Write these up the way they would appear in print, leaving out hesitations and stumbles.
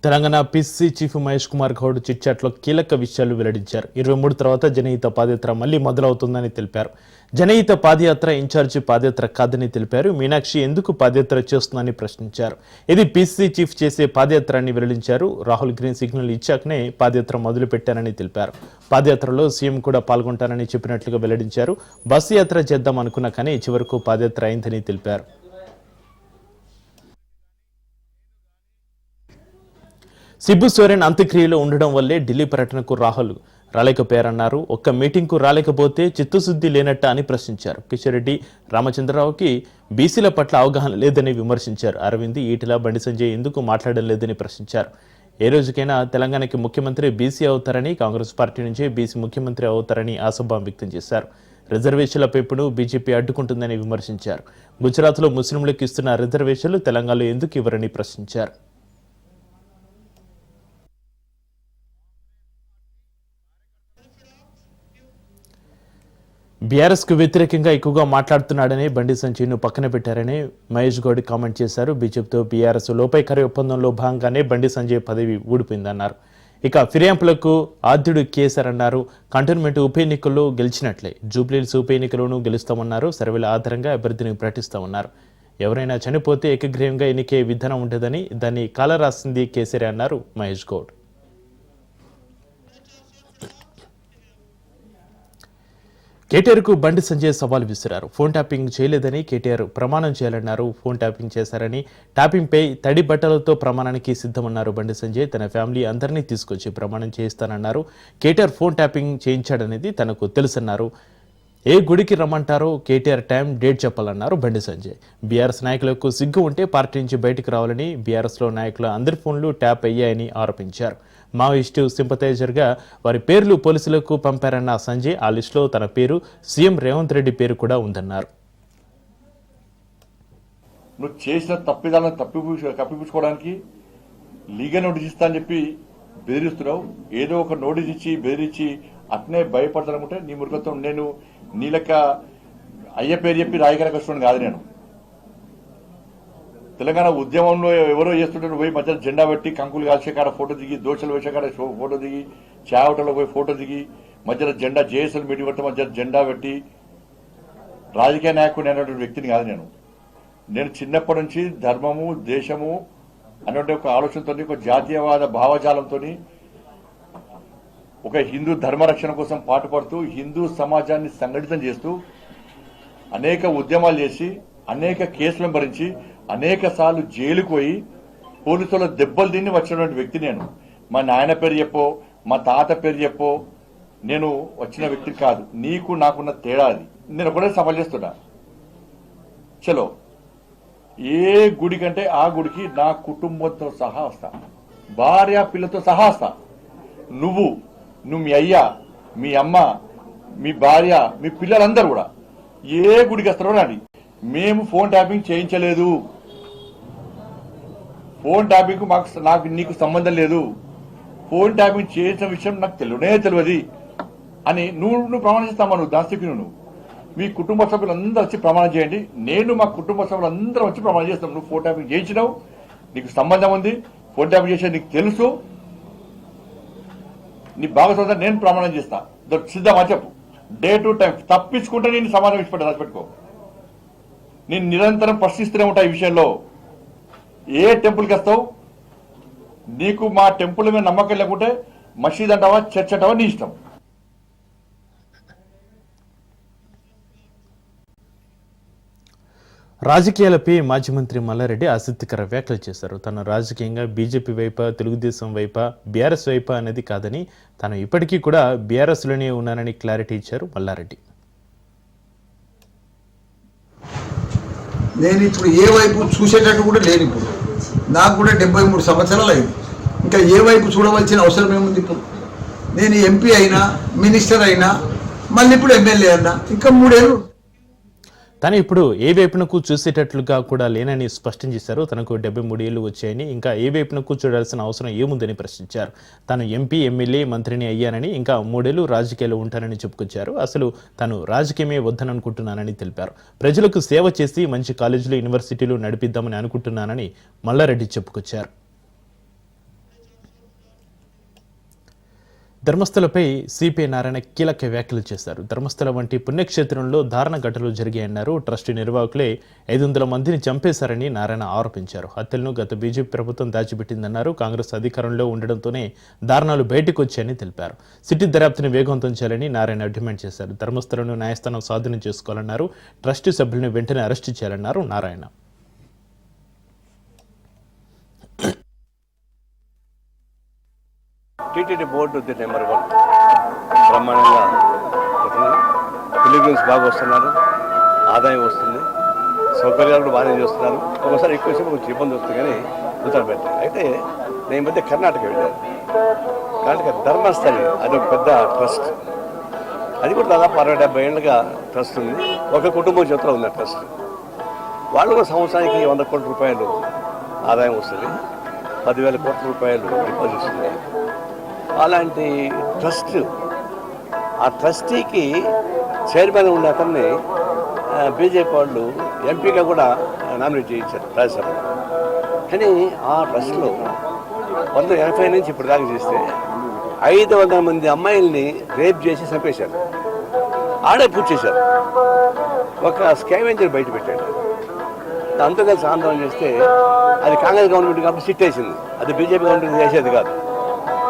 Telangana PCC chief Mahesh Kumar Goud చిట్చాట్లో కీలక విషయాలు వెల్లడించారు. 23 తర్వాత జనహిత పాదయాత్ర మళ్లీ మొదలవుతుందని తెలిపారు. జనహిత పాదయాత్ర ఇన్ఛార్జి పాదయాత్ర కాదని తెలిపారు. మీనాక్షి ఎందుకు పాదయాత్ర చేస్తుందని ప్రశ్నించారు. ఇది పిసిసి చీఫ్ చేసే పాదయాత్ర అని వెల్లడించారు. రాహుల్ గ్రీన్ సిగ్నల్ ఇచ్చాకనే పాదయాత్ర మొదలుపెట్టారని తెలిపారు. పాదయాత్రలో సీఎం కూడా పాల్గొంటారని చెప్పినట్లుగా వెల్లడించారు. బస్సు యాత్ర చేద్దాం అనుకున్నా కానీ చివరకు పాదయాత్ర అయిందని తెలిపారు. సిబ్బు సోరెన్ అంత్యక్రియలో ఉండడం వల్లే ఢిల్లీ పర్యటనకు రాహుల్ రాలేకపోయారన్నారు. ఒక్క మీటింగ్కు రాలేకపోతే చిత్తశుద్ధి లేనట్ట అని ప్రశ్నించారు. కిషన్ రెడ్డి రామచంద్రరావుకి బీసీల పట్ల అవగాహన లేదని విమర్శించారు. అరవింద్, ఈటెల, బండి సంజయ్ ఎందుకు మాట్లాడడం లేదని ప్రశ్నించారు. ఏ రోజుకైనా తెలంగాణకి ముఖ్యమంత్రి బీసీ అవుతారని, కాంగ్రెస్ పార్టీ నుంచే బీసీ ముఖ్యమంత్రి అవుతారని ఆశాభావం వ్యక్తం చేశారు. రిజర్వేషన్ల పెంపును బీజేపీ అడ్డుకుంటుందని విమర్శించారు. గుజరాత్లో ముస్లింలకు ఇస్తున్న రిజర్వేషన్లు తెలంగాణలో ఎందుకు ఇవ్వరని ప్రశ్నించారు. బీఆర్ఎస్కు వ్యతిరేకంగా ఎక్కువగా మాట్లాడుతున్నాడని, బండి సంజయ్ను పక్కన పెట్టారని మహేష్ గౌడ్ కామెంట్ చేశారు. బీజేపీతో బీఆర్ఎస్ లోపాయికారి ఒప్పందంలో భాగంగానే బండి సంజయ్ పదవి ఊడిపోయిందన్నారు. ఇక ఫిర్యాంపులకు ఆద్యుడు కేసరన్నారు. కంటోన్మెంట్ ఉప ఎన్నికల్లో గెలిచినట్లే జూబ్లీహిల్స్ ఉప ఎన్నికలోనూ గెలుస్తామన్నారు. సర్వేల ఆధారంగా అభ్యర్థిని ప్రకటిస్తామన్నారు. ఎవరైనా చనిపోతే ఏకగ్రీవంగా ఎన్నికే విధానం ఉండదని దాన్ని కాలరాసింది కేసరి అన్నారు మహేష్ గౌడ్. కేటీఆర్కు బండి సంజయ్ సవాల్ విసిరారు. ఫోన్ ట్యాపింగ్ చేయలేదని కేటీఆర్ ప్రమాణం చేయాలన్నారు. ఫోన్ ట్యాపింగ్ చేశారని, ట్యాపింగ్పై తడి బట్టలతో ప్రమాణానికి సిద్ధమన్నారు బండి సంజయ్. తన ఫ్యామిలీ అందరినీ తీసుకొచ్చి ప్రమాణం చేయిస్తానన్నారు. కేటీఆర్ ఫోన్ ట్యాపింగ్ చేయించాడనేది తనకు తెలుసన్నారు. ఏ గుడికి రమ్మంటారో KTR time, date చెప్పాలన్నారు Bandi Sanjay. BRS నాయకులకు సిగ్గు ఉంటే పార్టీ నుంచి బయటకు రావాలని, బీఆర్ఎస్లో నాయకుల అందరి ఫోన్లు ట్యాప్ అయ్యాయని ఆరోపించారు. మావోయిస్టు సింపథైజర్గా వారి పేర్లు పోలీసులకు పంపారన్న సంజయ్ ఆ లిస్టులో తన పేరు, సీఎం రేవంత్ రెడ్డి పేరు కూడా ఉందన్నారు. నువ్వు చేసిన తప్పిదాలను కప్పిపుచ్చుకోవడానికి లీగల్ నోటీస్ ఇస్తా అని చెప్పి బెదిరిస్తున్నావు. ఏదో ఒక నోటీస్ ఇచ్చి బెదిరించి అట్నే భయపడతానుకుంటే నీ మురుగతో నేను నీ లెక్క అయ్య పేరు చెప్పి రాయగల కష్టం కాదు. నేను తెలంగాణ ఉద్యమంలో ఎవరో చేస్తుంటే పోయి మధ్య జెండా పెట్టి కంకులు కాల్చే కాడ ఫోటో దిగి, దోషలు వేసే కాడ ఫోటో దిగి, చావటలో పోయి ఫోటో దిగి, మధ్యలో జెండా జేఎస్ఎల్ మీటింగ్ పెడితే మధ్య జెండా పెట్టి రాజకీయ నాయకుడు అనేటువంటి వ్యక్తిని కాదు. నేను చిన్నప్పటి నుంచి ధర్మము, దేశము అనేటువంటి ఒక ఆలోచనతో, ఒక జాతీయవాద భావజాలంతో, ఒక హిందూ ధర్మరక్షణ కోసం పాటుపడుతూ, హిందూ సమాజాన్ని సంఘటితం చేస్తూ, అనేక ఉద్యమాలు చేసి, అనేక కేసులను భరించి, అనేక సార్లు జైలుకు పోయి పోలీసుల దెబ్బలు తిని వచ్చినటువంటి వ్యక్తి నేను. మా నాయన పేరు చెప్పో, మా తాత పేరు చెప్పో నేను వచ్చిన వ్యక్తి కాదు. నీకు నాకున్న తేడా అది. నేను ఒకటే సవాల్ చేస్తున్నా. చలో, ఏ గుడి కంటే ఆ గుడికి నా కుటుంబంతో సహా వస్తా, భార్య పిల్లతో సహా వస్తా. నువ్వు మీ అయ్యా, మీ అమ్మ, మీ భార్య, మీ పిల్లలందరూ కూడా ఏ గుడికి వస్తారో రాండి. మేము ఫోన్ ట్యాపింగ్ చేయించలేదు. ఫోన్ ట్యాపింగ్ నాకు నీకు సంబంధం లేదు. ఫోన్ ట్యాపింగ్ చేసిన విషయం నాకు తెలియదు అని నువ్వు ప్రమాణం చేస్తామా? నువ్వు దాస్తికి నువ్వు మీ కుటుంబ సభ్యులందరూ వచ్చి ప్రమాణం చేయండి. నేను మా కుటుంబ సభ్యులందరూ వచ్చి ప్రమాణం చేస్తాం. నువ్వు ఫోన్ ట్యాపింగ్ చేయించినావు, నీకు సంబంధం ఉంది, ఫోన్ ట్యాపింగ్ చేసేది నీకు తెలుసు, నీ భాగస్వామ్యం నేను ప్రమాణం చేస్తా. సిద్ధమా చెప్పు, డే టు టైం. తప్పించుకుంటే నేను సమాధానం ఇచ్చిపెట్టా, రాసిపెట్టుకో. నేను నిరంతరం ప్రశ్నిస్తూనే ఉంటా ఈ విషయంలో. ఏ టెంపుల్కి వస్తావు? నీకు మా టెంపుల్ మీద నమ్మకం లేకుంటే మసీద్ అంటావా, చర్చ్ అంటావా, నీ ఇష్టం. రాజకీయాలపై మాజీ మంత్రి మల్లారెడ్డి ఆసక్తికర వ్యాఖ్యలు చేశారు. తను రాజకీయంగా బీజేపీ వైపా, తెలుగుదేశం వైపా, బీఆర్ఎస్ వైపా అనేది కాదని, తాను ఇప్పటికీ కూడా బీఆర్ఎస్లోనే ఉన్నానని క్లారిటీ ఇచ్చారు మల్లారెడ్డి. నేను ఇప్పుడు ఏ వైపు చూసేటట్టు కూడా లేను. ఇప్పుడు నాకు కూడా 73 సంవత్సరాలు అయింది. ఇంకా ఏ వైపు చూడవలసిన అవసరం ఏముంది? ఇప్పుడు నేను ఎంపీ అయినా, మినిస్టర్ అయినా, మళ్ళీ ఇప్పుడు ఎమ్మెల్యే అన్నా, ఇంకా 3 ఏళ్ళు. తను ఇప్పుడు ఏ వైపునకు చూసేటట్లుగా కూడా లేనని స్పష్టం చేశారు. తనకు 73 ఏళ్లు వచ్చాయని, ఇంకా ఏ వైపునకు చూడాల్సిన అవసరం ఏముందని ప్రశ్నించారు. తాను ఎంపీ, ఎమ్మెల్యే, మంత్రిని అయ్యానని, ఇంకా 3 ఏళ్లు రాజకీయాలు ఉంటానని చెప్పుకొచ్చారు. అసలు తాను రాజకీయమే వద్దననుకుంటున్నానని తెలిపారు. ప్రజలకు సేవ చేసి మంచి కాలేజీలు, యూనివర్సిటీలు నడిపిద్దామని అనుకుంటున్నానని మల్లారెడ్డి చెప్పుకొచ్చారు. ధర్మస్థలపై సిపిఐ నారాయణ కీలక వ్యాఖ్యలు చేశారు. ధర్మస్థల వంటి పుణ్యక్షేత్రంలో దారుణ ఘటనలు జరిగాయన్నారు. ట్రస్టు నిర్వాహకులే 500 మందిని చంపేశారని నారాయణ ఆరోపించారు. హత్యలను గత బీజేపీ ప్రభుత్వం దాచిపెట్టిందన్నారు. కాంగ్రెస్ అధికారంలో ఉండడంతోనే దారుణాలు బయటకు వచ్చాయని తెలిపారు. సిటీ దర్యాప్తును వేగవంతం చేయాలని నారాయణ డిమాండ్ చేశారు. ధర్మస్థలను న్యాయస్థానం స్వాధీనం చేసుకోవాలన్నారు. ట్రస్టు సభ్యులను వెంటనే అరెస్టు చేయాలన్నారు నారాయణ. టీటీడీ బోర్డు నెంబర్ 1 బ్రహ్మాండంగా పిలిగ్రిమ్స్ బాగా వస్తున్నారు, ఆదాయం వస్తుంది, సౌకర్యాలు కూడా బాగానే చేస్తున్నారు. ఒకసారి ఎక్కువసేపు కొంచెం ఇబ్బంది వస్తుంది కానీ ఉత్తర పెట్టారు. అయితే నేను మధ్య కర్ణాటక వెళ్ళాను. కర్ణాటక ధర్మస్థలి అది ఒక పెద్ద ట్రస్ట్, అది కూడా దాదాపు 60-70 ఏళ్ళుగా ట్రస్ట్ ఉంది. ఒక కుటుంబం చేతిలో ఉంది ఆ ట్రస్ట్. వాళ్ళు కూడా సంవత్సరానికి 100 కోట్ల రూపాయలు ఆదాయం వస్తుంది, 10,000 కోట్ల రూపాయలు డిపాజిట్స్ ఉన్నాయి. అలాంటి ట్రస్ట్, ఆ ట్రస్టీకి చైర్మన్ ఉన్న అతన్ని బీజేపీ వాళ్ళు ఎంపీగా కూడా నామినేట్ చేయించారు రాజ్యసభలో. కానీ ఆ ట్రస్ట్లో 1980 నుంచి ఇప్పుడు దాకా చేస్తే 500 మంది అమ్మాయిల్ని రేప్ చేసి చంపేశారు, ఆడే పూర్తి చేశారు. ఒక స్కావెంజర్ బయట పెట్టాడు. అంతా కలిసి ఆందోళన చేస్తే అది కాంగ్రెస్ గవర్నమెంట్ కాబట్టి సిట్ వేసింది, అది బీజేపీ గవర్నమెంట్ చేసేది కాదు.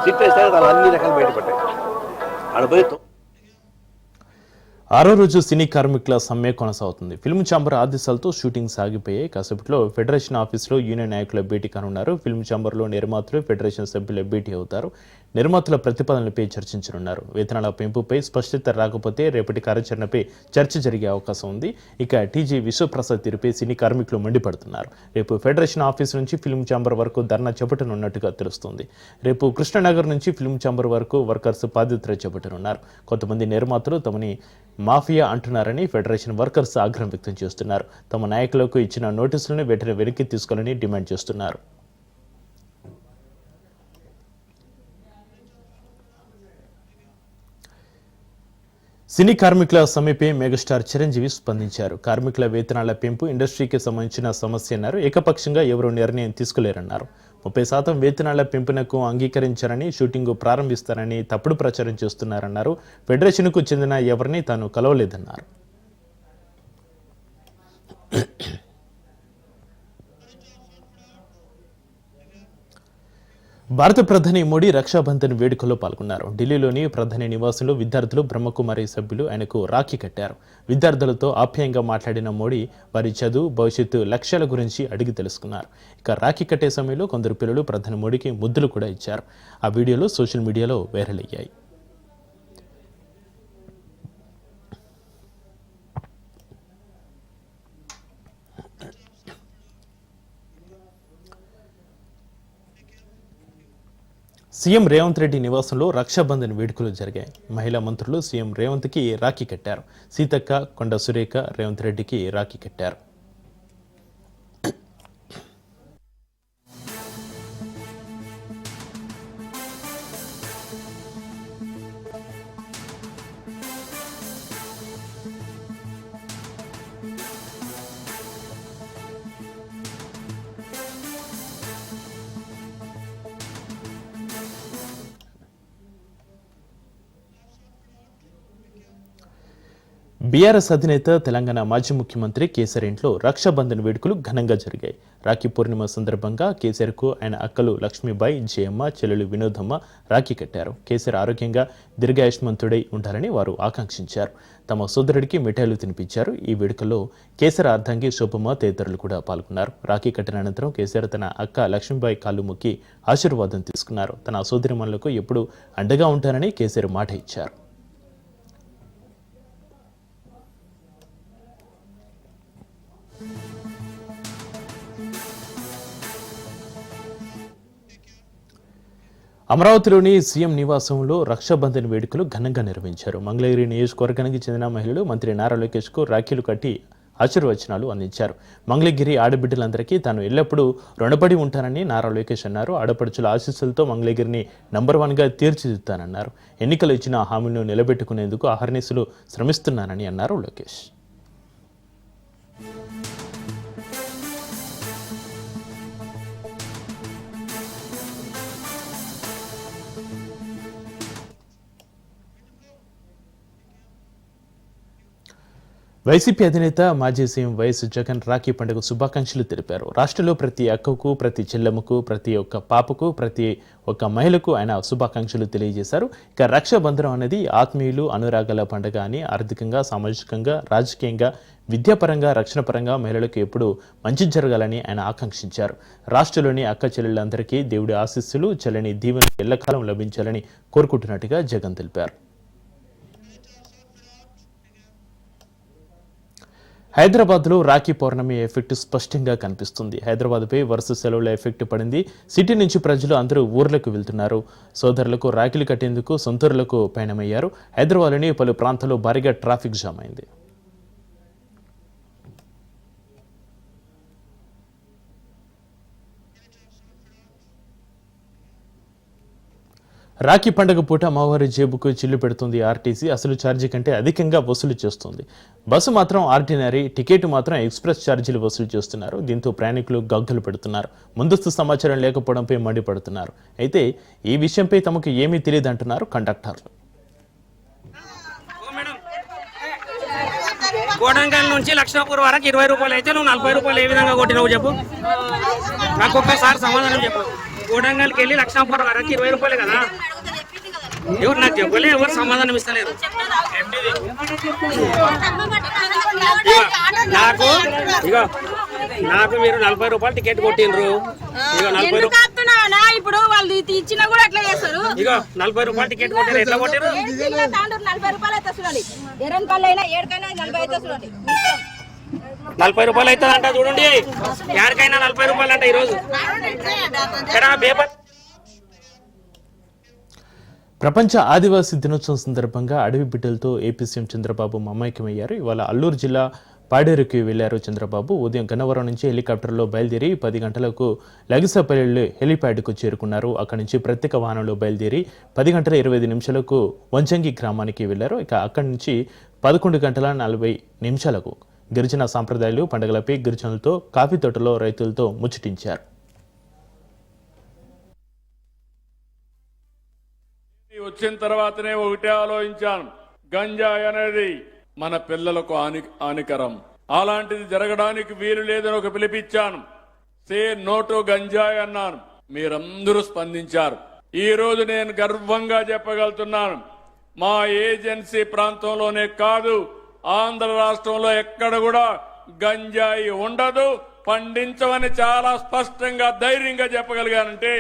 సిట్ వేస్తే దాని అన్ని రకాలు బయటపడ్డాయి. ఆడపోయి 6వ రోజు సినీ కార్మికుల సమ్మె కొనసాగుతుంది. ఫిల్మ్ ఛాంబర్ ఆదేశాలతో షూటింగ్ సాగిపోయాయి. కాసేపట్లో ఫెడరేషన్ ఆఫీసులో యూనియన్ నాయకుల భేటీ కానున్నారు. ఫిల్మ్ ఛాంబర్లో నిర్మాతలు, ఫెడరేషన్ సభ్యుల భేటీ అవుతారు. నిర్మాతల ప్రతిపాదనలపై చర్చించనున్నారు. వేతనాల పెంపుపై స్పష్టత రాకపోతే రేపటి కార్యాచరణపై చర్చ జరిగే అవకాశం ఉంది. ఇక టీజీ విశ్వప్రసాద్ తీరుపై సినీ కార్మికులు మండిపడుతున్నారు. రేపు ఫెడరేషన్ ఆఫీస్ నుంచి ఫిల్మ్ ఛాంబర్ వరకు ధర్నా చేపట్టనున్నట్టుగా తెలుస్తోంది. రేపు కృష్ణనగర్ నుంచి ఫిల్మ్ ఛాంబర్ వరకు వర్కర్స్ పాదయాత్ర చేపట్టనున్నారు. కొంతమంది నిర్మాతలు తమని మాఫియా అంటున్నారని ఫెడరేషన్ వర్కర్స్ ఆగ్రహం వ్యక్తం చేస్తున్నారు. తమ నాయకులకు ఇచ్చిన నోటీసులను వెంటనే వెనక్కి తీసుకోవాలని డిమాండ్ చేస్తున్నారు. సినీ కార్మికుల సమ్మెపై మెగాస్టార్ చిరంజీవి స్పందించారు. కార్మికుల వేతనాల పెంపు ఇండస్ట్రీకి సంబంధించిన సమస్య అన్నారు. ఏకపక్షంగా ఎవరూ నిర్ణయం తీసుకోలేరన్నారు. 30% వేతనాల పెంపునకు అంగీకరించారని, షూటింగ్ ప్రారంభిస్తారని తప్పుడు ప్రచారం చేస్తున్నారన్నారు. ఫెడరేషన్కు చెందిన ఎవరిని తాను కలవలేదన్నారు. భారత ప్రధాని మోడీ రక్షాబంధన్ వేడుకల్లో పాల్గొన్నారు. ఢిల్లీలోని ప్రధాని నివాసంలో విద్యార్థులు, బ్రహ్మకుమారి సభ్యులు ఆయనకు రాఖీ కట్టారు. విద్యార్థులతో ఆప్యాయంగా మాట్లాడిన మోడీ వారి చదువు, భవిష్యత్తు లక్ష్యాల గురించి అడిగి తెలుసుకున్నారు. ఇక రాఖీ కట్టే సమయంలో కొందరు పిల్లలు ప్రధాని మోడీకి ముద్దులు కూడా ఇచ్చారు. ఆ వీడియోలు సోషల్ మీడియాలో వైరల్ అయ్యాయి. సీఎం రేవంత్ రెడ్డి నివాసంలో రక్షాబంధన్ వేడుకలు జరిగాయి. మహిళా మంత్రులు సీఎం రేవంత్కి రాఖీ కట్టారు. సీతక్క, కొండ సురేఖ రేవంత్ రెడ్డికి రాఖీ కట్టారు. బీఆర్ఎస్ అధినేత, తెలంగాణ మాజీ ముఖ్యమంత్రి కేసీఆర్ ఇంట్లో రక్షాబంధన్ వేడుకలు ఘనంగా జరిగాయి. రాఖీ పూర్ణిమ సందర్భంగా కేసీఆర్కు ఆయన అక్కలు లక్ష్మీబాయి, జయమ్మ, చెల్లెలు వినోదమ్మ రాఖీ కట్టారు. కేసీఆర్ ఆరోగ్యంగా దీర్ఘాయుష్మంతుడై ఉండాలని వారు ఆకాంక్షించారు. తమ సోదరుడికి మిఠాయిలు తినిపించారు. ఈ వేడుకల్లో కేసీఆర్ అర్ధాంగి శోభమ్మ తదితరులు కూడా పాల్గొన్నారు. రాఖీ కట్టిన అనంతరం కేసీఆర్ తన అక్క లక్ష్మీబాయి కాళ్ళు మొక్కి ఆశీర్వాదం తీసుకున్నారు. తన సోదరిమణులకు ఎప్పుడూ అండగా ఉంటానని కేసీఆర్ మాట ఇచ్చారు. అమరావతిలోని సీఎం నివాసంలో రక్షాబంధన్ వేడుకలు ఘనంగా నిర్వహించారు. మంగళగిరి నియోజకవర్గానికి చెందిన మహిళలు మంత్రి నారా లోకేష్కు రాఖీలు కట్టి ఆశీర్వచనాలు అందించారు. మంగళగిరి ఆడబిడ్డలందరికీ తాను ఎల్లప్పుడూ రుణపడి ఉంటానని నారా లోకేష్ అన్నారు. ఆడపడుచుల ఆశీస్సులతో మంగళగిరిని నంబర్ 1గా తీర్చిదిద్దానన్నారు. ఎన్నికలు ఇచ్చిన హామీలను నిలబెట్టుకునేందుకు అహర్నిశలు శ్రమిస్తున్నానని అన్నారు లోకేష్. వైసీపీ అధినేత మాజీ సీఎం వైఎస్ జగన్ రాఖీ పండుగ శుభాకాంక్షలు తెలిపారు. రాష్ట్రంలో ప్రతి అక్కకు, ప్రతి చెల్లెమ్మకు, ప్రతి ఒక్క పాపకు, ప్రతి ఒక్క మహిళకు ఆయన శుభాకాంక్షలు తెలియజేశారు. ఇక రక్షాబంధనం అనేది ఆత్మీయులు, అనురాగాల పండుగ అని ఆర్థికంగా, సామాజికంగా, రాజకీయంగా, విద్యాపరంగా, రక్షణపరంగా మహిళలకు ఎప్పుడూ మంచి జరగాలని ఆయన ఆకాంక్షించారు. రాష్ట్రంలోని అక్క చెల్లెళ్ళందరికీ దేవుడి ఆశీస్సులు, చెల్లని దీవెనలు ఎల్లకాలం లభించాలని కోరుకుంటున్నట్టుగా జగన్ తెలిపారు. హైదరాబాద్లో రాఖీ పౌర్ణమి ఎఫెక్ట్ స్పష్టంగా కనిపిస్తుంది. హైదరాబాద్పై వరుస సెలవుల ఎఫెక్ట్ పడింది. సిటీ నుంచి ప్రజలు అందరూ ఊర్లకు వెళ్తున్నారు. సోదరులకు రాఖీలు కట్టేందుకు సొంతూరులకు పయనమయ్యారు. హైదరాబాద్లోని పలు ప్రాంతాల్లో భారీగా ట్రాఫిక్ జామ్ అయింది. రాఖీ పండుగ పూట అమ్మవారి జేబుకు చిల్లు పెడుతుంది ఆర్టీసీ. అసలు ఛార్జీ కంటే అధికంగా వసూలు చేస్తుంది. బస్సు మాత్రం ఆర్డినరీ, టికెట్ మాత్రం ఎక్స్ప్రెస్ ఛార్జీలు వసూలు చేస్తున్నారు. దీంతో ప్రయాణికులు గగ్గలు పెడుతున్నారు. ముందస్తు సమాచారం లేకపోవడంపై మండిపడుతున్నారు. అయితే ఈ విషయంపై తమకు ఏమీ తెలియదంటున్నారు కండక్టర్లు. కోడంగల్ నుంచి లక్ష్మీపూర్ వరకు 20 రూపాయలు అయితే నువ్వు 40 రూపాయలు ఏ విధంగా కొట్టినావు చెప్పు. నాకు ఒక్కసారి సమాధానం చెప్పు. కోడంగల్కి వెళ్ళి లక్ష్మీపూర్ వరకు 20 రూపాయలు కదా. ఎవరు నాకు చెప్పలే, ఎవరు సమాధానం ఇస్తలేరు. నాకు మీరు 40 రూపాయలు టికెట్ కొట్టిండ్రు. ఇక 40 రూపాయలు ఇప్పుడు వాళ్ళు ఇచ్చినా కూడా అట్లా చేస్తారు. ఇక 40 రూపాయలు టికెట్ కొట్టారు. ఎట్లా కొట్టారు? 40 రూపాయలు అయితే చూడండి. 40 రూపాయలు అవుతుంది అంట. చూడండి, ఎవరికైనా 40 రూపాయలు అంట ఈరోజు. ప్రపంచ ఆదివాసీ దినోత్సవం సందర్భంగా అడవి బిడ్డలతో ఏపీ సీఎం చంద్రబాబు మమైక్యమయ్యారు. ఇవాళ అల్లూరు జిల్లా పాడేరుకి వెళ్లారు చంద్రబాబు. ఉదయం గన్నవరం నుంచి హెలికాప్టర్లో బయలుదేరి 10 గంటలకు లగిసపల్లి హెలిప్యాడ్కు చేరుకున్నారు. అక్కడి నుంచి ప్రత్యేక వాహనంలో బయలుదేరి 10 గంటల 25 నిమిషాలకు వంచంగి గ్రామానికి వెళ్లారు. ఇక అక్కడి నుంచి 11 గంటల 40 నిమిషాలకు గిరిజన సాంప్రదాయాలు, పండుగలపై గిరిజనులతో, కాఫీ తోటలో రైతులతో ముచ్చటించారు. వచ్చిన తర్వాతనే ఒకటే ఆలోచించాను, గంజాయి అనేది మన పిల్లలకు హానికరం, అలాంటిది జరగడానికి వీలు లేదని ఒక పిలిపించాను. సే నో టు గంజాయి అన్నాను. మీరందరూ స్పందించారు. ఈ రోజు నేను గర్వంగా చెప్పగలుగుతున్నాను, మా ఏజెన్సీ ప్రాంతంలోనే కాదు, ఆంధ్ర రాష్ట్రంలో ఎక్కడ కూడా గంజాయి ఉండదు, పండించమని చాలా స్పష్టంగా ధైర్యంగా చెప్పగలిగానంటే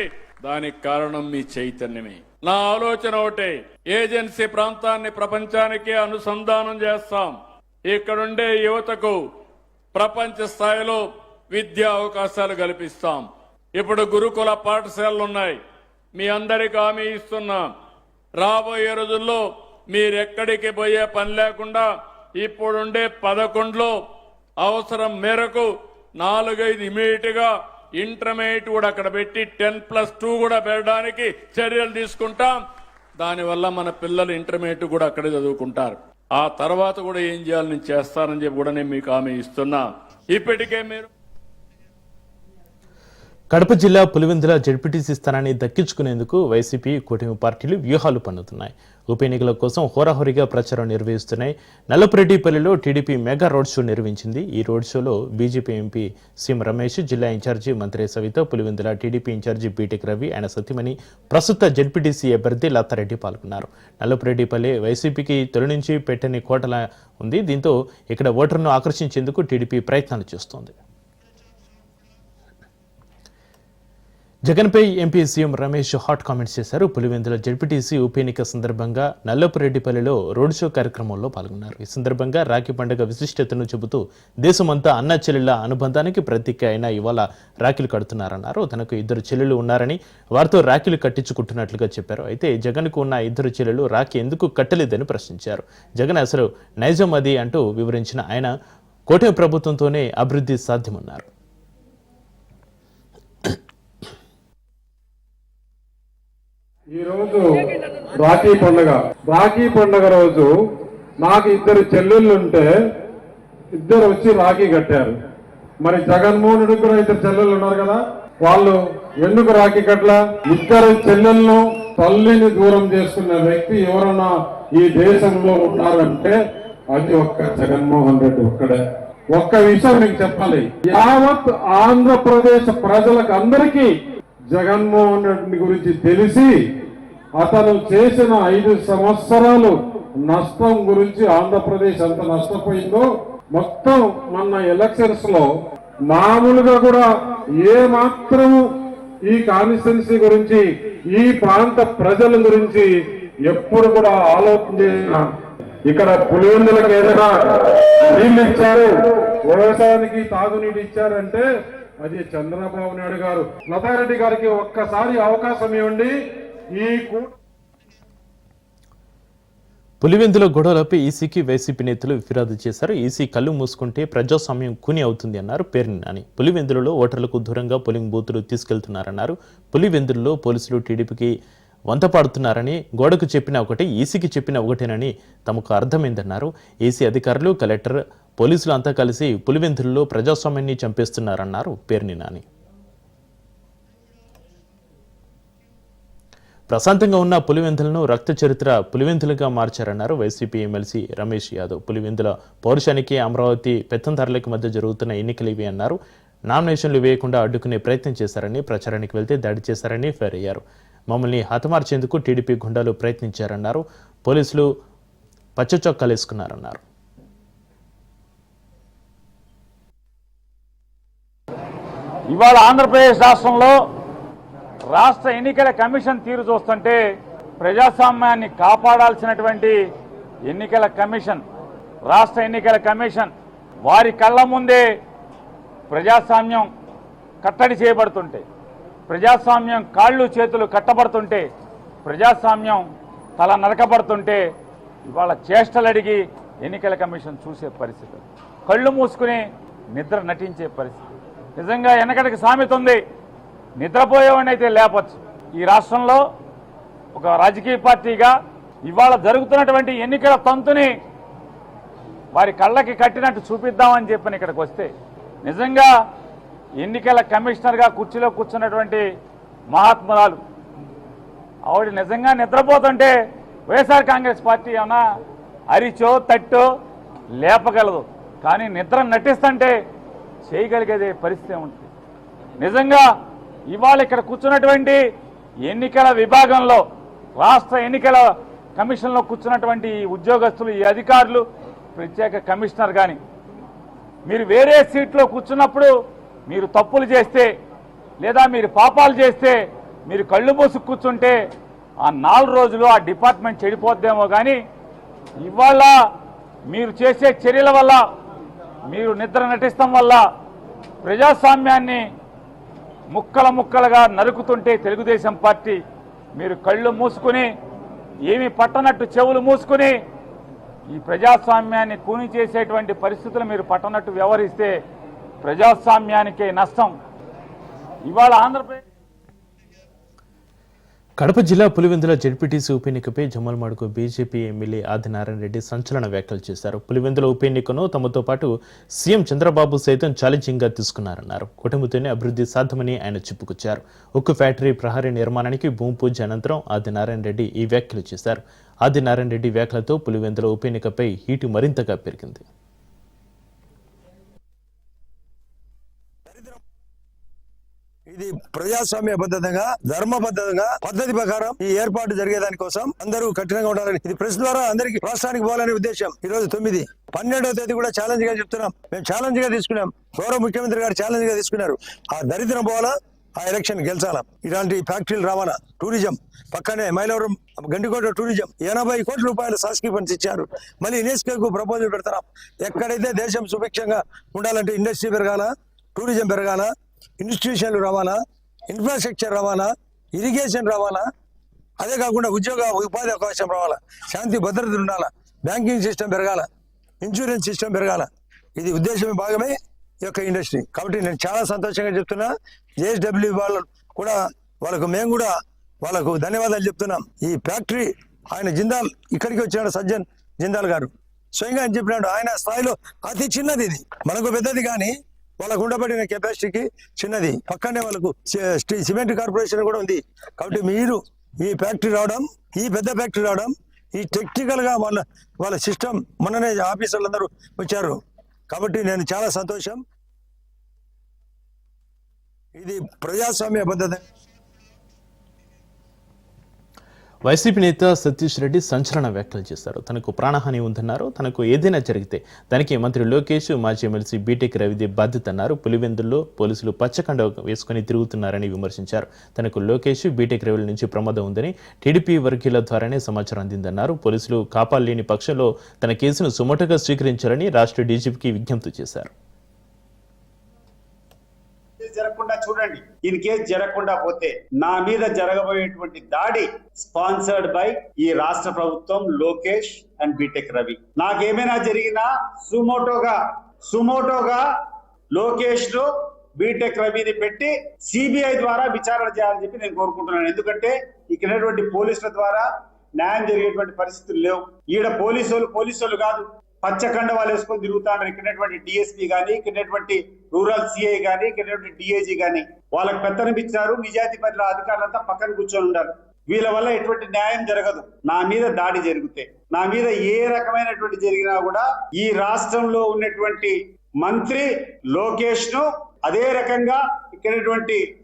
దానికి కారణం మీ చైతన్యమే. నా ఆలోచన ఒకటే, ఏజెన్సీ ప్రాంతాన్ని ప్రపంచానికి అనుసంధానం చేస్తాం. ఇక్కడుండే యువతకు ప్రపంచ స్థాయిలో విద్యా అవకాశాలు కల్పిస్తాం. ఇప్పుడు గురుకుల పాఠశాలలు ఉన్నాయి. మీ అందరికీ హామీ ఇస్తున్నాం, రాబోయే రోజుల్లో మీరెక్కడికి పోయే పని లేకుండా ఇప్పుడుండే 11లో అవసరం మేరకు 4-5 ఇమీడియట్ గా ఇంటర్మీడియట్ కూడా అక్కడ పెట్టి 10+2 కూడా పెట్టడానికి చర్యలు తీసుకుంటాం. దానివల్ల మన పిల్లలు ఇంటర్మీడియట్ కూడా అక్కడే చదువుకుంటారు. ఆ తర్వాత కూడా ఏం చేయాలని చేస్తానని చెప్పి కూడా నేను మీకు హామీ ఇస్తున్నా. ఇప్పటికే మీరు కడప జిల్లా పులివెందుల జడ్పీటీసీ స్థానాన్ని దక్కించుకునేందుకు వైసీపీ, కూటమి పార్టీలు వ్యూహాలు పన్నుతున్నాయి. ఉప ఎన్నికల కోసం హోరాహోరీగా ప్రచారం నిర్వహిస్తున్నాయి. నల్లపురెడ్డిపల్లిలో టీడీపీ మెగా రోడ్ షో నిర్వహించింది. ఈ రోడ్ షోలో బీజేపీ ఎంపీ సీఎం రమేష్, జిల్లా ఇన్ఛార్జి మంత్రి Savitha, Pulivendula TDP in charge BTech Ravi, ఆయన సతీమణి ప్రస్తుత జడ్పీటీసీ అభ్యర్థి లతారెడ్డి పాల్గొన్నారు. నల్లపురెడ్డిపల్లి వైసీపీకి తొలి నుంచి పెట్టని కోటలా ఉంది. దీంతో ఇక్కడ ఓటర్ను ఆకర్షించేందుకు టీడీపీ ప్రయత్నాలు చేస్తోంది. జగన్పై MP CM Ramesh hot comments చేశారు. పులివెందుల జడ్పీటీసీ ఉప ఎన్నిక సందర్భంగా నల్లపురెడ్డిపల్లిలో రోడ్ షో కార్యక్రమంలో పాల్గొన్నారు. ఈ సందర్భంగా రాఖీ పండుగ విశిష్టతను చెబుతూ దేశమంతా అన్న చెల్లెళ్ల అనుబంధానికి ప్రతీక అయిన ఇవాళ రాఖీలు కడుతున్నారన్నారు. తనకు 2 చెల్లెలు ఉన్నారని వారితో రాఖీలు కట్టించుకుంటున్నట్లుగా చెప్పారు. అయితే జగన్కు ఉన్న 2 చెల్లెలు రాఖీ ఎందుకు కట్టలేదని ప్రశ్నించారు. జగన్ అసలు నైజం అది అంటూ వివరించిన ఆయన కూటమి ప్రభుత్వంతోనే అభివృద్ధి సాధ్యమన్నారు. ఈరోజు రాఖీ పండుగ రోజు నాకు 2 చెల్లెళ్ళుంటే 2 వచ్చి రాఖీ కట్టారు. మరి జగన్మోహన్ రెడ్డి కూడా 2 చెల్లెళ్ళు ఉన్నారు కదా, వాళ్ళు ఎందుకు రాఖీ కట్ల? 2 చెల్లెలను తల్లిని దూరం చేసుకున్న వ్యక్తి ఎవరన్నా ఈ దేశంలో ఉన్నారంటే అది ఒక్క జగన్మోహన్ రెడ్డి ఒక్కడే. ఒక్క విషయం మీకు చెప్పాలి, యావత్ ఆంధ్రప్రదేశ్ ప్రజలకు అందరికీ జగన్మోహన్ రెడ్డి గురించి తెలిసి అతను చేసిన 5 సంవత్సరాలు నష్టం గురించి ఆంధ్రప్రదేశ్ ఎంత నష్టపోయిందో మొత్తం మొన్న ఎలక్షన్స్ లో మామూలుగా కూడా ఏ మాత్రము ఈ కాన్స్టిట్యున్సీ గురించి ఈ ప్రాంత ప్రజల గురించి ఎప్పుడు కూడా ఆలోచన చేసిన, ఇక్కడ పులివెందులకు ఏదైనా నీళ్లు ఇచ్చారు, వ్యవసాయానికి తాగునీటి ఇచ్చారంటే అది చంద్రబాబు నాయుడు గారు. లతారెడ్డి గారికి ఒక్కసారి అవకాశం ఇవ్వండి. ఈ పులివెందుల గొడవలపై ఈసీకి వైసీపీ నేతలు ఫిర్యాదు చేశారు. ఈసీ కళ్ళు మూసుకుంటే ప్రజాస్వామ్యం కూని అవుతుంది అన్నారు పేర్ని నాని. పులివెందులలో ఓటర్లకు దూరంగా పోలింగ్ బూతులు తీసుకెళ్తున్నారన్నారు. పులివెందులలో పోలీసులు టీడీపీకి వంతపాడుతున్నారని, గోడకు చెప్పిన ఒకటి ఈసీకి చెప్పిన ఒకటేనని తమకు అర్థమైందన్నారు. ఈసీ అధికారులు, కలెక్టర్, పోలీసులు అంతా కలిసి పులివెందులలో ప్రజాస్వామ్యాన్ని చంపేస్తున్నారన్నారు పేర్ని నాని. ప్రశాంతంగా ఉన్న పులివెందులను రక్త చరిత్ర పులివెందులుగా మార్చారన్నారు వైసీపీ ఎమ్మెల్సీ రమేష్ యాదవ్. పులివెందుల పౌరుషానికి అమరావతి పెత్తందారులకు మధ్య జరుగుతున్న ఎన్నికలు ఇవి అన్నారు. నామినేషన్లు వేయకుండా అడ్డుకునే ప్రయత్నం చేశారని, ప్రచారానికి వెళ్తే దాడి చేశారని ఫైర్ అయ్యారు. మమ్మల్ని హతమార్చేందుకు టీడీపీ గుండాలు ప్రయత్నించారన్నారు. పోలీసులు పచ్చచొక్కాలేసుకున్నారన్నారు. ఇవాళ ఆంధ్రప్రదేశ్ రాష్ట్రంలో రాష్ట్ర ఎన్నికల కమిషన్ తీరు చూస్తుంటే ప్రజాస్వామ్యాన్ని కాపాడాల్సినటువంటి ఎన్నికల కమిషన్, రాష్ట్ర ఎన్నికల కమిషన్ వారి కళ్ళ ముందే ప్రజాస్వామ్యం కట్టడి చేయబడుతుంటే, ప్రజాస్వామ్యం కాళ్ళు చేతులు కట్టబడుతుంటే, ప్రజాస్వామ్యం తల నరకబడుతుంటే ఇవాళ చేష్టలడిగి ఎన్నికల కమిషన్ చూసే పరిస్థితి, కళ్ళు మూసుకుని నిద్ర నటించే పరిస్థితి. నిజంగా వెనకటికి సామెత ఉంది, నిద్రపోయేవాడిని అయితే లేపచ్చు. ఈ రాష్ట్రంలో ఒక రాజకీయ పార్టీగా ఇవాళ జరుగుతున్నటువంటి ఎన్నికల తంతుని వారి కళ్ళకి కట్టినట్టు చూపిద్దామని చెప్పని ఇక్కడికి వస్తే, నిజంగా ఎన్నికల కమిషనర్గా కుర్చీలో కూర్చున్నటువంటి మహాత్మురాలు ఆవిడ నిజంగా నిద్రపోతుంటే వైఎస్ఆర్ కాంగ్రెస్ పార్టీ ఏమన్నా అరిచో తట్టో లేపగలదు, కానీ నిద్ర నటిస్తుంటే చేయగలిగేదే పరిస్థితి ఉంటుంది. నిజంగా ఇవాళ ఇక్కడ కూర్చున్నటువంటి ఎన్నికల విభాగంలో, రాష్ట్ర ఎన్నికల కమిషన్లో కూర్చున్నటువంటి ఈ ఉద్యోగస్తులు, ఈ అధికారులు, ప్రత్యేక కమిషనర్ కానీ మీరు వేరే సీట్లో కూర్చున్నప్పుడు మీరు తప్పులు చేస్తే లేదా మీరు పాపాలు చేస్తే మీరు కళ్ళు మూసుకు కూర్చుంటే ఆ 4 రోజులు ఆ డిపార్ట్మెంట్ చెడిపోద్దేమో, కానీ ఇవాళ మీరు చేసే చర్యల వల్ల, మీరు నిద్ర నటిస్తాం వల్ల ప్రజాస్వామ్యాన్ని ముక్కల ముక్కలుగా నరుకుతుంటే తెలుగుదేశం పార్టీ మీరు కళ్ళు మూసుకుని, ఏమి పట్టనట్టు చెవులు మూసుకుని ఈ ప్రజాస్వామ్యాన్ని కూని చేసేటువంటి పరిస్థితులు మీరు పట్టనట్టు వ్యవహరిస్తే ప్రజాస్వామ్యానికే నష్టం. ఇవాళ ఆంధ్రప్రదేశ్ కడప జిల్లా పులివెందుల జెడ్పీటీసీ ఉప ఎన్నికపై జమ్మలమడుగు బీజేపీ ఎమ్మెల్యే ఆదినారాయణ రెడ్డి సంచలన వ్యాఖ్యలు చేశారు. పులివెందుల ఉప ఎన్నికను తమతో పాటు సీఎం చంద్రబాబు సైతం ఛాలెంజింగ్గా తీసుకున్నారన్నారు. కుటుంబంతోనే అభివృద్ధి సాధ్యమని ఆయన చెప్పుకొచ్చారు. ఉక్కు ఫ్యాక్టరీ ప్రహరీ నిర్మాణానికి భూమి పూజ అనంతరం ఆదినారాయణ రెడ్డి ఈ వ్యాఖ్యలు చేశారు. ఆదినారాయణ రెడ్డి వ్యాఖ్యలతో పులివెందుల ఉప ఎన్నికపై హీటు మరింతగా పెరిగింది. ఇది ప్రజాస్వామ్యబద్ధంగా, ధర్మబద్ధంగా, పద్ధతి ప్రకారం ఈ ఏర్పాటు జరిగేదాని కోసం అందరూ కఠినంగా ఉండాలని, ఇది ప్రెస్ ద్వారా అందరికి రాష్ట్రానికి పోవాలనే ఉద్దేశం. ఈ రోజు 9, 12వ తేదీ కూడా ఛాలెంజ్ గా చెప్తున్నాం. మేము ఛాలెంజ్ గా తీసుకున్నాం. గౌరవ ముఖ్యమంత్రి గారు ఛాలెంజ్ గా తీసుకున్నారు. ఆ దరిద్రం పోవాలా, ఆ ఎలక్షన్ గెలిచాలా. ఇలాంటి ఫ్యాక్టరీలు రావాలా. టూరిజం పక్కనే మైలవరం గండికోట టూరిజం 80 కోట్ల రూపాయలు శాసకీయ ఫండ్స్ ఇచ్చారు. మళ్ళీ యునెస్కోకు ప్రపోజల్ పెడతాం. ఎక్కడైతే దేశం సుభిక్షంగా ఉండాలంటే ఇండస్ట్రీ పెరగాల, టూరిజం పెరగాల, ఇన్స్టిట్యూషన్లు రావాలా, ఇన్ఫ్రాస్ట్రక్చర్ రావాలా, ఇరిగేషన్ రావాలా, అదే కాకుండా ఉపాధి అవకాశం రావాలా, శాంతి భద్రతలు ఉండాలా, బ్యాంకింగ్ సిస్టమ్ పెరగాల, ఇన్సూరెన్స్ సిస్టమ్ పెరగాల. ఇది ఉద్దేశమే భాగమే ఈ యొక్క ఇండస్ట్రీ. కాబట్టి నేను చాలా సంతోషంగా చెప్తున్నా. జేఎస్డబ్ల్యూ వాళ్ళు కూడా మేము కూడా వాళ్ళకు ధన్యవాదాలు చెప్తున్నాం. ఈ ఫ్యాక్టరీ ఆయన జిందాల్ ఇక్కడికి వచ్చినాడు, సజ్జన్ జిందాల్ గారు స్వయంగా ఆయన చెప్పినాడు. ఆయన స్థాయిలో అతి చిన్నది ఇది, మనకు పెద్దది కానీ వాళ్ళకు ఉండబడిన కెపాసిటీకి చిన్నది. పక్కనే వాళ్ళకు సిమెంట్ కార్పొరేషన్ కూడా ఉంది. కాబట్టి మీరు ఈ ఫ్యాక్టరీ రావడం, ఈ పెద్ద ఫ్యాక్టరీ రావడం ఈ టెక్నికల్గా వాళ్ళ సిస్టమ్ మొన్ననే ఆఫీసర్లందరూ వచ్చారు కాబట్టి నేను చాలా సంతోషం. ఇది ప్రజాస్వామ్య పద్ధతి. వైసీపీ నేత సతీష్ రెడ్డి సంచలన వ్యాఖ్యలు చేశారు. తనకు ప్రాణహాని ఉందన్నారు. తనకు ఏదైనా జరిగితే దానికి మంత్రి లోకేష్, మాజీ ఎమ్మెల్సీ బీటెక్ రవిదే బాధ్యత అన్నారు. పులివెందుల్లో పోలీసులు పచ్చకండ వేసుకుని తిరుగుతున్నారని విమర్శించారు. తనకు లోకేష్, బీటెక్ రవిల నుంచి ప్రమాదం ఉందని టీడీపీ వర్గీయుల ద్వారానే సమాచారం అందిందన్నారు. పోలీసులు కాపాడలేని పక్షంలో తన కేసును సుమోటోగా స్వీకరించాలని రాష్ట్ర డీజీపీకి విజ్ఞప్తి చేశారు. జరగకుండా చూడండి. ఇన్ కేసు జరగకుండా పోతే నా మీద జరగబోయేటువంటి దాడి స్పాన్సర్డ్ బై ఈ రాష్ట్ర ప్రభుత్వం, లోకేష్ అండ్ బీటెక్ రవి. నాకేమైనా జరిగినా సుమోటోగా లోకేష్ ను, బీటెక్ రవిని పెట్టి సిబిఐ ద్వారా విచారణ చేయాలని చెప్పి నేను కోరుకుంటున్నాను. ఎందుకంటే ఇక్కడ పోలీసుల ద్వారా న్యాయం జరిగేటువంటి పరిస్థితులు లేవు. ఈడ పోలీసులు కాదు, పచ్చకండ వాళ్ళు వేసుకొని తిరుగుతారు. ఇక్కడ డిఎస్పీ గానీ, ఇక్కడ రూరల్ సిఐ గానీ, ఇక్కడ డిఐజీ గానీ వాళ్ళకి పెత్తనం ఇచ్చారు. నిజాయితీ పట్ల అధికారులంతా పక్కన కూర్చొని ఉన్నారు. వీళ్ళ వల్ల ఎటువంటి న్యాయం జరగదు. నా మీద దాడి జరిగితే, నా మీద ఏ రకమైనటువంటి జరిగినా కూడా ఈ రాష్ట్రంలో ఉన్నటువంటి మంత్రి లోకేష్ ను, అదే రకంగా ఇక్కడ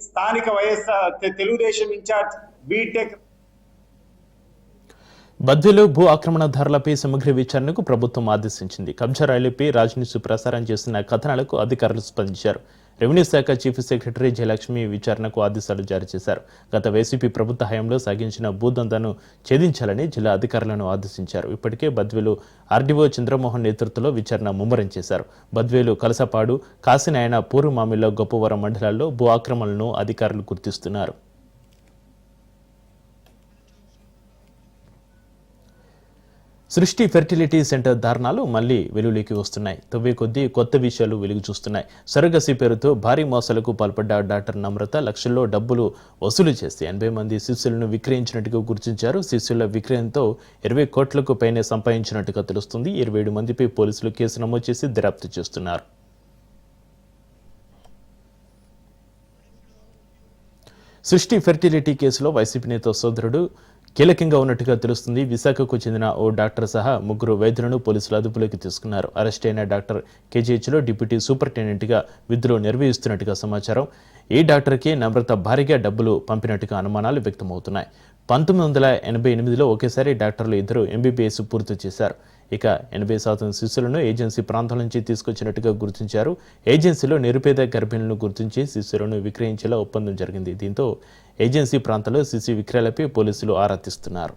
స్థానిక తెలుగుదేశం ఇన్ఛార్జ్ బీటెక్ బద్వేలో భూ ఆక్రమణదారులపై సమగ్ర విచారణకు ప్రభుత్వం ఆదేశించింది. కబ్జా రైలుపై రాజనీతి ప్రసారం చేస్తున్న కథనాలకు అధికారులు స్పందించారు. రెవెన్యూ శాఖ చీఫ్ సెక్రటరీ జయలక్ష్మి విచారణకు ఆదేశాలు జారీ చేశారు. గత వైసీపీ ప్రభుత్వ హయాంలో సాగించిన భూదందాను ఛేదించాలని జిల్లా అధికారులను ఆదేశించారు. ఇప్పటికే బద్వేలు ఆర్డీఓ చంద్రమోహన్ నేతృత్వంలో విచారణ ముమ్మరం చేశారు. బద్వేలు, కలసపాడు, కాశీనాయన, పూర్వమామిలో, గొప్పవరం మండలాల్లో భూ ఆక్రమణలను అధికారులు గుర్తిస్తున్నారు. సృష్టి ఫెర్టిలిటీ సెంటర్ దారుణాలు మళ్లీ వెలుగులోకి వస్తున్నాయి. తవ్వే కొద్దీ కొత్త విషయాలు వెలుగు చూస్తున్నాయి. సరగసి పేరుతో భారీ మోసాలకు పాల్పడ్డ డాక్టర్ నమ్రత లక్షల్లో డబ్బులు వసూలు చేసి 80 మంది శిష్యులను విక్రయించినట్టుగా గుర్తించారు. శిష్యుల విక్రయంతో 20 కోట్లకు పైనే సంపాదించినట్టుగా తెలుస్తుంది. 27 మందిపై పోలీసులు కేసు నమోదు చేసి దర్యాప్తు చేస్తున్నారు. సృష్టి ఫెర్టిలిటీ కేసులో వైసీపీ నేత సోదరుడు కీలకంగా ఉన్నట్టుగా తెలుస్తుంది. విశాఖకు చెందిన ఓ డాక్టర్ సహా 3 వైద్యులను పోలీసులు అదుపులోకి తీసుకున్నారు. అరెస్ట్ అయిన డాక్టర్ కేజీహెచ్లో డిప్యూటీ సూపరింటెండెంట్గా విధులు నిర్వహిస్తున్నట్టుగా సమాచారం. ఈ డాక్టర్కి నమ్రత భారీగా డబ్బులు పంపినట్టుగా అనుమానాలు వ్యక్తమవుతున్నాయి. 1988లో ఒకేసారి డాక్టర్లు 2 ఎంబీబీఎస్ పూర్తి చేశారు. ఇక 80% శిశువులను ఏజెన్సీ ప్రాంతాల నుంచి తీసుకొచ్చినట్టుగా గుర్తించారు. ఏజెన్సీలో నిరుపేద గర్భిణులను గుర్తించి శిశువులను విక్రయించేలా ఒప్పందం జరిగింది. దీంతో ఏజెన్సీ ప్రాంతాల్లో శిశు విక్రయాలపై పోలీసులు ఆరా తీస్తున్నారు.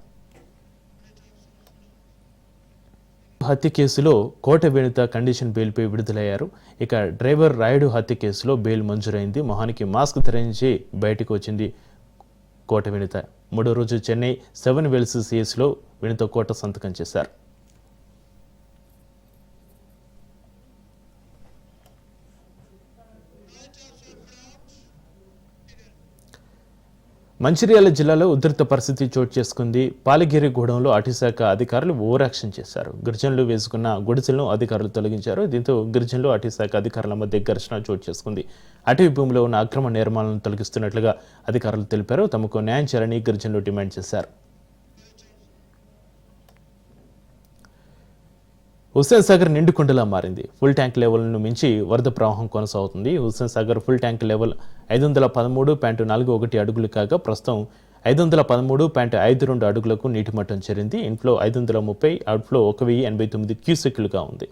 హత్య కేసులో కోట వేణుత కండిషన్ బెయిల్పై విడుదలయ్యారు. ఇక డ్రైవర్ రాయుడు హత్య కేసులో బెయిల్ మంజూరైంది. మొహానికి మాస్క్ ధరించి బయటకు వచ్చింది కోట వేణుత. 3వ రోజు చెన్నై 7 వెల్స్ సిఎస్లో వేణుత కోట సంతకం చేశారు. మంచిర్యాల జిల్లాలో ఉధృత పరిస్థితి చోటు చేసుకుంది. పాలగిరిగూడెంలో అటవీశాఖ అధికారులు ఓవరాక్షన్ చేశారు. గిరిజనులు వేసుకున్న గుడిసెలను అధికారులు తొలగించారు. దీంతో గిరిజనులు అటవీశాఖ అధికారుల మధ్య ఘర్షణ చోటు చేసుకుంది. అటవీ భూమిలో ఉన్న అక్రమ నిర్మాణాలను తొలగిస్తున్నట్లుగా అధికారులు తెలిపారు. తమకు న్యాయం చేయాలని గిరిజనులు డిమాండ్ చేశారు. హుస్సేన్ సాగర్ నిండుకుండలా మారింది. ఫుల్ ట్యాంక్ లెవెల్ను మించి వరద ప్రవాహం కొనసాగుతుంది. Hussain Sagar full tank level 513.41 అడుగులు కాగా ప్రస్తుతం 513.52 అడుగులకు నీటి మట్టం చేరింది. ఇన్ఫ్లో 530, అవుట్ఫ్లో 1089 క్యూసెక్లుగా ఉంది.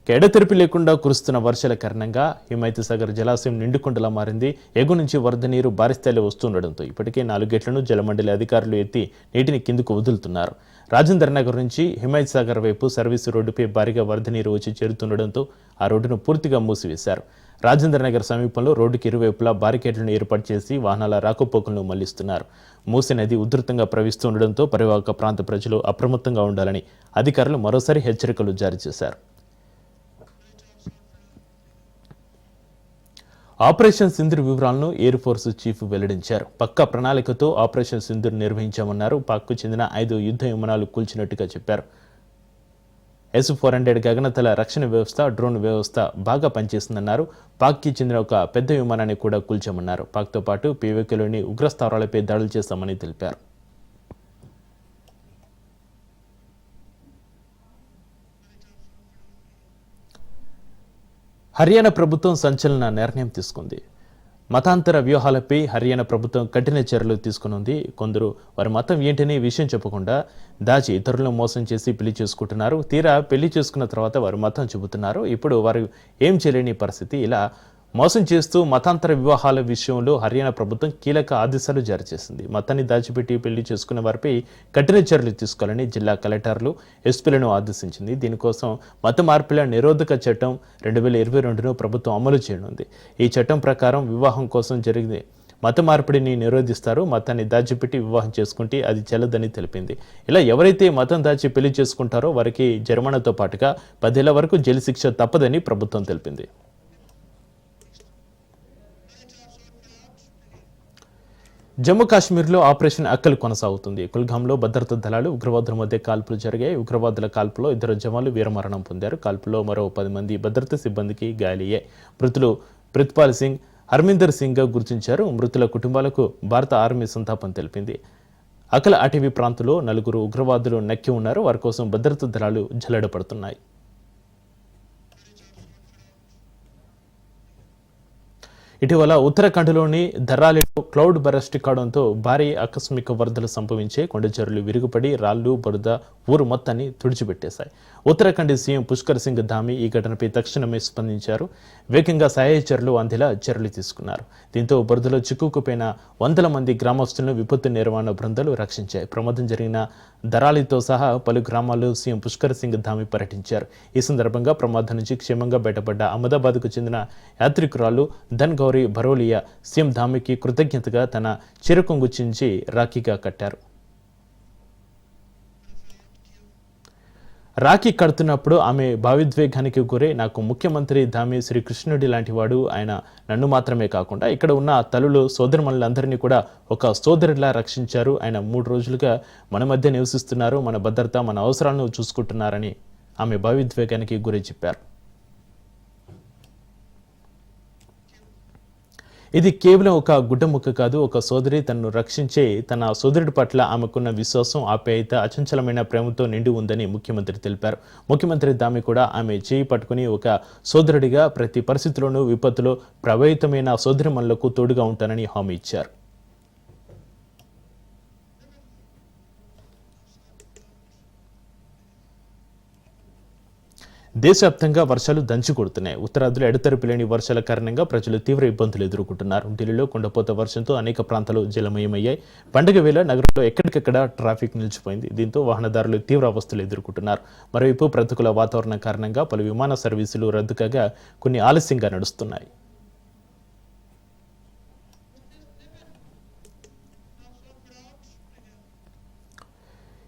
ఎడతెరిపి లేకుండా కురుస్తున్న వర్షాల కారణంగా హిమాయత్ సాగర్ జలాశయం నిండుకుండలా మారింది. ఎగువ నుంచి వరద నీరు భారీ స్థాయిలో వస్తుండటంతో ఇప్పటికే 4 గేట్లను జలమండలి అధికారులు ఎత్తి నీటిని కిందకు వదులుతున్నారు. రాజేంద్ర నగర్ నుంచి హిమాయత్ సాగర్ వైపు సర్వీసు రోడ్డుపై భారీగా వరద నీరు వచ్చి చేరుతుండటంతో ఆ రోడ్డును పూర్తిగా మూసివేశారు. రాజేంద్ర నగర్ సమీపంలో రోడ్డుకి ఇరువైపులా బారికేడ్లను ఏర్పాటు చేసి వాహనాల రాకపోకలను మళ్లిస్తున్నారు. మూసీ నది ఉధృతంగా ప్రవహిస్తుండటంతో పరివాహక ప్రాంత ప్రజలు అప్రమత్తంగా ఉండాలని అధికారులు మరోసారి హెచ్చరికలు జారీ చేశారు. ఆపరేషన్ సింధూర్ వివరాలను ఎయిర్ ఫోర్స్ చీఫ్ వెల్లడించారు. పక్కా ప్రణాళికతో ఆపరేషన్ సింధూర్ నిర్వహించామన్నారు. పాక్కు చెందిన 5 యుద్ధ విమానాలు కూల్చినట్టుగా చెప్పారు. S-400 గగనతల రక్షణ వ్యవస్థ, డ్రోన్ వ్యవస్థ బాగా పనిచేస్తుందన్నారు. పాక్కి చెందిన ఒక పెద్ద విమానాన్ని కూడా కూల్చామన్నారు. పాక్తో పాటు పీవీకేలోని ఉగ్రస్థావరాలపై దాడులు చేస్తామని తెలిపారు. హర్యానా ప్రభుత్వం సంచలన నిర్ణయం తీసుకుంది. మతాంతర వ్యూహాలపై హర్యానా ప్రభుత్వం కఠిన చర్యలు తీసుకునుంది. కొందరు వారి మతం ఏంటనే విషయం చెప్పకుండా దాచి ఇతరులను మోసం చేసి పెళ్లి చేసుకుంటున్నారు. తీరా పెళ్లి చేసుకున్న తర్వాత వారి మతం చెబుతున్నారు. ఇప్పుడు వారు ఏం చేయలేని పరిస్థితి. ఇలా మోసం చేస్తూ మతాంతర వివాహాల విషయంలో హర్యానా ప్రభుత్వం కీలక ఆదేశాలు జారీ చేసింది. మతాన్ని దాచిపెట్టి పెళ్లి చేసుకున్న వారిపై కఠిన చర్యలు తీసుకోవాలని జిల్లా కలెక్టర్లు, ఎస్పీలను ఆదేశించింది. దీనికోసం మత మార్పుల నిరోధక చట్టం 2022ను ప్రభుత్వం అమలు చేయనుంది. ఈ చట్టం ప్రకారం వివాహం కోసం జరిగే మత మార్పిడిని నిరోధిస్తారు. మతాన్ని దాచిపెట్టి వివాహం చేసుకుంటే అది చెల్లదని తెలిపింది. ఇలా ఎవరైతే మతం దాచి పెళ్లి చేసుకుంటారో వారికి జరిమానాతో పాటుగా 10 ఏళ్ల వరకు జైలు శిక్ష తప్పదని ప్రభుత్వం తెలిపింది. జమ్మూ కాశ్మీర్లో ఆపరేషన్ అక్కలు కొనసాగుతుంది. కుల్గాంలో భద్రతా దళాలు ఉగ్రవాదుల మధ్య కాల్పులు జరిగాయి. ఉగ్రవాదుల కాల్పులో 2 జవాన్లు వీరమరణం పొందారు. కాల్పులో మరో 10 మంది భద్రతా సిబ్బందికి గాయాలయ్యాయి. మృతులు ప్రిత్పాల్ సింగ్, హర్మిందర్ సింగ్గా గుర్తించారు. మృతుల కుటుంబాలకు భారత ఆర్మీ సంతాపం తెలిపింది. అకల అటవీ ప్రాంతంలో 4 ఉగ్రవాదులు నక్కి ఉన్నారు. వారి కోసం భద్రతా దళాలు జల్లెడపడుతున్నాయి. ఇటీవల ఉత్తరాఖండ్లోని ధరాలిలో క్లౌడ్ బరస్ట్ కావడంతో భారీ ఆకస్మిక వరదలు సంభవించే కొండచెరువులు విరుగుపడి రాళ్లు, బురద ఊరు మొత్తాన్ని తుడిచిపెట్టేశాయి. ఉత్తరాఖండ్ సీఎం పుష్కర్ సింగ్ ధామి ఈ ఘటనపై తక్షణమే స్పందించారు. వేగంగా సహాయ చర్యలు అందేలా చర్యలు తీసుకున్నారు. దీంతో బురదలో చిక్కుకుపోయిన 100 మంది గ్రామస్తులను విపత్తు నిర్వహణ బృందాలు రక్షించాయి. ప్రమాదం జరిగిన ధరాలితో సహా పలు గ్రామాల్లో సీఎం పుష్కర్ సింగ్ ధామి పర్యటించారు. ఈ సందర్భంగా ప్రమాదం నుంచి క్షేమంగా బయటపడ్డ అహ్మదాబాద్కు చెందిన యాత్రికురాలు ధన్ గౌరీ భరోలియా సీఎం ధామికి కృతజ్ఞతగా తన చిరకొంగు చించి రాఖీగా కట్టారు. రాఖీ కడుతున్నప్పుడు ఆమె భావోద్వేగానికి గురై, నాకు ముఖ్యమంత్రి ధామి శ్రీకృష్ణుడి లాంటి వాడు, ఆయన నన్ను మాత్రమే కాకుండా ఇక్కడ ఉన్న తల్లులు, సోదరుమణులందరినీ కూడా ఒక సోదరులా రక్షించారు. ఆయన 3 రోజులుగా మన మధ్య నివసిస్తున్నారు, మన భద్రత, మన అవసరాలను చూసుకుంటున్నారని ఆమె భావోద్వేగానికి గురై చెప్పారు. ఇది కేవలం ఒక గుడ్డముక్క కాదు, ఒక సోదరి తనను రక్షించే తన సోదరుడి పట్ల ఆమెకున్న విశ్వాసం, ఆప్యాయత, అచంచలమైన ప్రేమతో నిండి ఉందని ముఖ్యమంత్రి తెలిపారు. ముఖ్యమంత్రి ధామి కూడా ఆమె చేయి పట్టుకుని ఒక సోదరుడిగా ప్రతి పరిస్థితిలోనూ విపత్తులో ప్రభావితమైన సోదరిమణులకు తోడుగా ఉంటానని హామీ ఇచ్చారు. దేశవ్యాప్తంగా వర్షాలు దంచి కొడుతున్నాయి. ఉత్తరాదిలో ఎడతెరిపి లేని వర్షాల కారణంగా ప్రజలు తీవ్ర ఇబ్బందులు ఎదుర్కొంటున్నారు. ఢిల్లీలో కుండపోత వర్షంతో అనేక ప్రాంతాలు జలమయమయ్యాయి. పండుగ వేళ నగరంలో ఎక్కడికక్కడ ట్రాఫిక్ నిలిచిపోయింది. దీంతో వాహనదారులు తీవ్ర అవస్థలు ఎదుర్కొంటున్నారు. మరోవైపు ప్రతికూల వాతావరణం కారణంగా పలు విమాన సర్వీసులు రద్దు కాగా కొన్ని ఆలస్యంగా నడుస్తున్నాయి.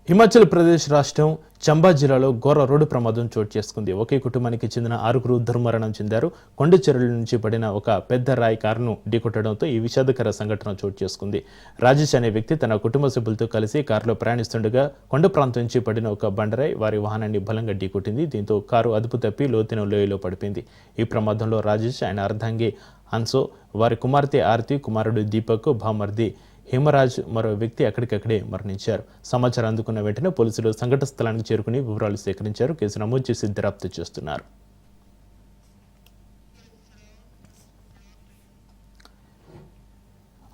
హిమాచల్ ప్రదేశ్ రాష్ట్రం చంబా జిల్లాలో ఘోర రోడ్డు ప్రమాదం చోటు చేసుకుంది. ఒకే కుటుంబానికి చెందిన 6 దుర్మరణం చెందారు. కొండ చెరువుల నుంచి పడిన ఒక పెద్ద రాయి కారును ఢీకొట్టడంతో ఈ విషాదకర సంఘటన చోటు చేసుకుంది. రాజేష్ అనే వ్యక్తి తన కుటుంబ సభ్యులతో కలిసి కారులో ప్రయాణిస్తుండగా కొండ ప్రాంతం నుంచి పడిన ఒక బండరాయి వారి వాహనాన్ని బలంగా ఢీకొట్టింది. దీంతో కారు అదుపు తప్పి లోతైన లోయలో పడిపోయింది. ఈ ప్రమాదంలో రాజేష్, ఆయన అర్ధాంగి హన్సో, వారి కుమార్తె ఆర్తి, కుమారుడు దీపక్, భామర్ది హేమరాజ్, మరో వ్యక్తి అక్కడికక్కడే మరణించారు. సమాచారం అందుకున్న వెంటనే పోలీసులు సంఘటన స్థలానికి చేరుకుని వివరాలు సేకరించారు. కేసు నమోదు చేసి దర్యాప్తు చేస్తున్నారు.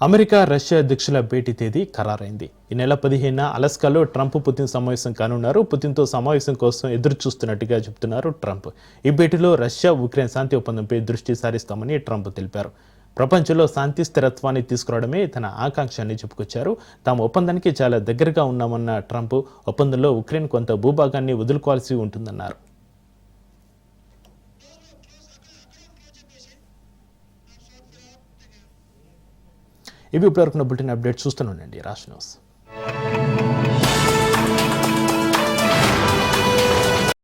అమెరికా, రష్యా అధ్యక్షుల భేటీ తేదీ ఖరారైంది. ఈ నెల 15న అలస్కాలో ట్రంప్, పుతిన్ సమావేశం కానున్నారు. పుతిన్తో సమావేశం కోసం ఎదురు చూస్తున్నట్టుగా చెబుతున్నారు ట్రంప్. ఈ భేటీలో రష్యా, ఉక్రెయిన్ శాంతి ఒప్పందంపై దృష్టి సారిస్తామని ట్రంప్ తెలిపారు. ప్రపంచంలో శాంతి, స్థిరత్వాన్ని తీసుకురావడమే తన ఆకాంక్ష అని చెప్పుకొచ్చారు. తాము ఒప్పందానికి చాలా దగ్గరగా ఉన్నామన్న ట్రంప్, ఒప్పందంలో ఉక్రెయిన్ కొంత భూభాగాన్ని వదులుకోవాల్సి ఉంటుందన్నారు. ఇవి ఇప్పటివరకు బులెటిన్ అప్డేట్ చూస్తూనే ఉండండి రాజ్ న్యూస్.